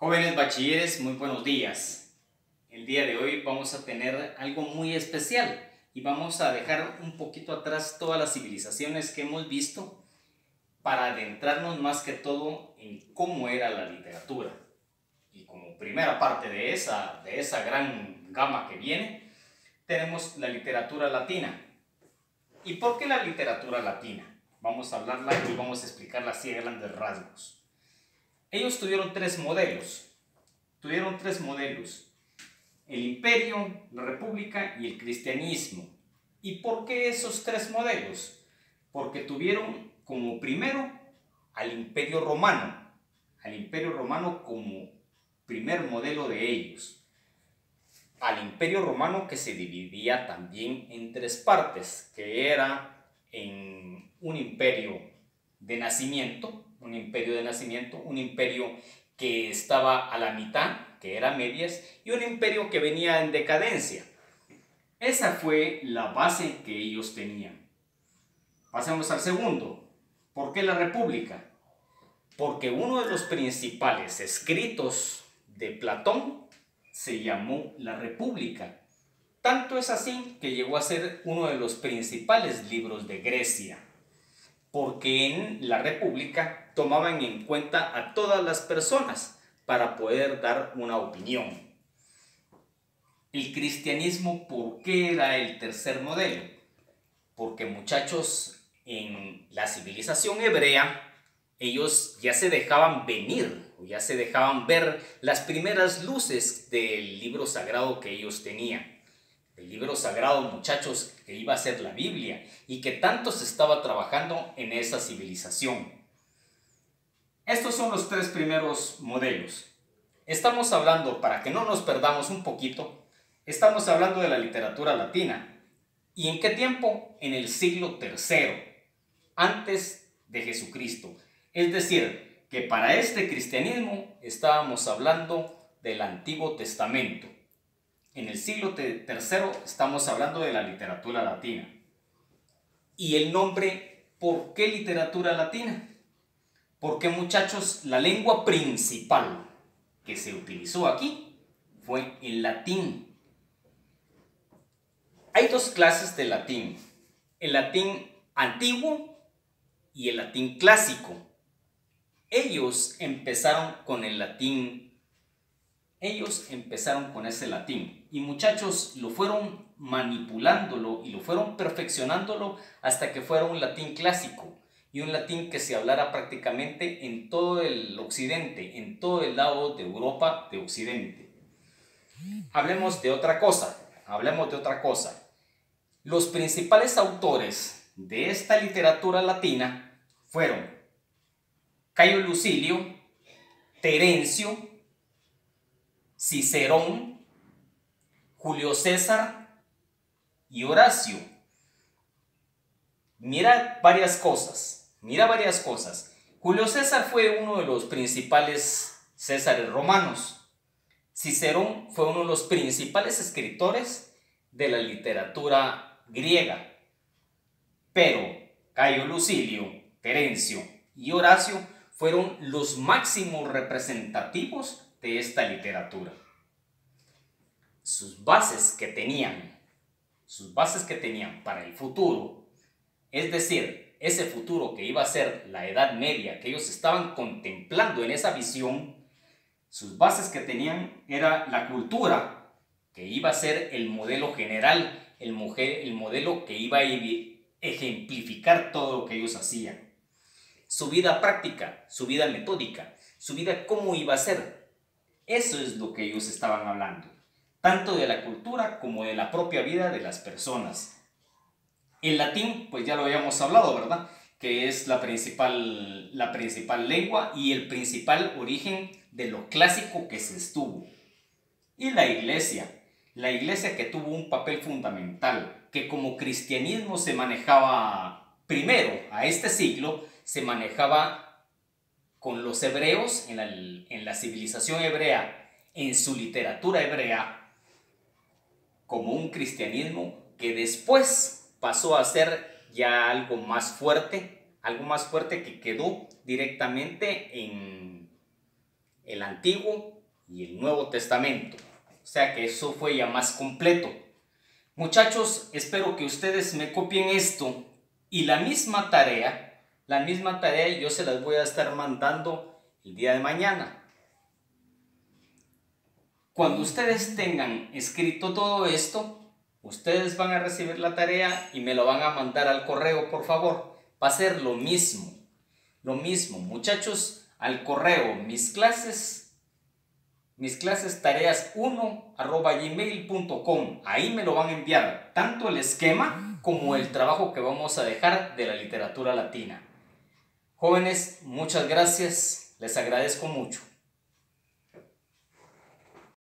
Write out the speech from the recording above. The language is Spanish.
Jóvenes bachilleres, muy buenos días. El día de hoy vamos a tener algo muy especial y vamos a dejar un poquito atrás todas las civilizaciones que hemos visto para adentrarnos más que todo en cómo era la literatura. Y como primera parte de esa gran gama que viene, tenemos la literatura latina. ¿Y por qué la literatura latina? Vamos a hablarla y vamos a explicarla así a grandes rasgos. Ellos tuvieron tres modelos. El imperio, la república y el cristianismo. ¿Y por qué esos tres modelos? Porque tuvieron como primero al imperio romano como primer modelo de ellos. Al imperio romano, que se dividía también en tres partes, que era en un imperio de nacimiento, un imperio que estaba a la mitad, que era medias, y un imperio que venía en decadencia. Esa fue la base que ellos tenían. Pasemos al segundo. ¿Por qué la república? Porque uno de los principales escritos de Platón se llamó La República. Tanto es así que llegó a ser uno de los principales libros de Grecia, porque en la República tomaban en cuenta a todas las personas para poder dar una opinión. El cristianismo, ¿por qué era el tercer modelo? Porque, muchachos, en la civilización hebrea, ellos ya se dejaban venir, ya se dejaban ver las primeras luces del libro sagrado que ellos tenían. El libro sagrado, muchachos, que iba a ser la Biblia y que tanto se estaba trabajando en esa civilización. Estos son los tres primeros modelos. Estamos hablando, para que no nos perdamos un poquito, estamos hablando de la literatura latina. ¿Y en qué tiempo? En el siglo III, antes de Jesucristo. Es decir, que para este cristianismo estábamos hablando del Antiguo Testamento. En el siglo III estamos hablando de la literatura latina. ¿Y el nombre, por qué literatura latina? Porque, muchachos, la lengua principal que se utilizó aquí fue el latín. Hay dos clases de latín: el latín antiguo y el latín clásico. Ellos empezaron con ese latín y, muchachos, lo fueron manipulándolo y lo fueron perfeccionándolo hasta que fuera un latín clásico y un latín que se hablara prácticamente en todo el occidente, en todo el lado de Europa de occidente. Hablemos de otra cosa. Los principales autores de esta literatura latina fueron Cayo Lucilio, Terencio, Cicerón, Julio César y Horacio. Mira varias cosas. Julio César fue uno de los principales césares romanos. Cicerón fue uno de los principales escritores de la literatura griega. Pero Cayo Lucilio, Terencio y Horacio fueron los máximos representativos de esta literatura. Sus bases que tenían para el futuro, es decir, ese futuro que iba a ser la Edad Media, que ellos estaban contemplando en esa visión, sus bases que tenían era la cultura, que iba a ser el modelo general, el modelo que iba a ejemplificar todo lo que ellos hacían. Su vida práctica, su vida metódica, su vida cómo iba a ser. Eso es lo que ellos estaban hablando, tanto de la cultura como de la propia vida de las personas. El latín, pues ya lo habíamos hablado, ¿verdad? Que es la principal lengua y el principal origen de lo clásico que se estuvo. Y la iglesia que tuvo un papel fundamental, que como cristianismo se manejaba primero a este siglo, se manejaba con los hebreos en la civilización hebrea, en su literatura hebrea, como un cristianismo que después pasó a ser ya algo más fuerte que quedó directamente el Antiguo y el Nuevo Testamento. O sea que eso fue ya más completo. Muchachos, espero que ustedes me copien esto y la misma tarea yo se las voy a estar mandando el día de mañana. Cuando ustedes tengan escrito todo esto, ustedes van a recibir la tarea y me lo van a mandar al correo, por favor. Va a ser lo mismo, muchachos, al correo mis clases tareas1@gmail.com. Ahí me lo van a enviar tanto el esquema como el trabajo que vamos a dejar de la literatura latina. Jóvenes, muchas gracias, les agradezco mucho.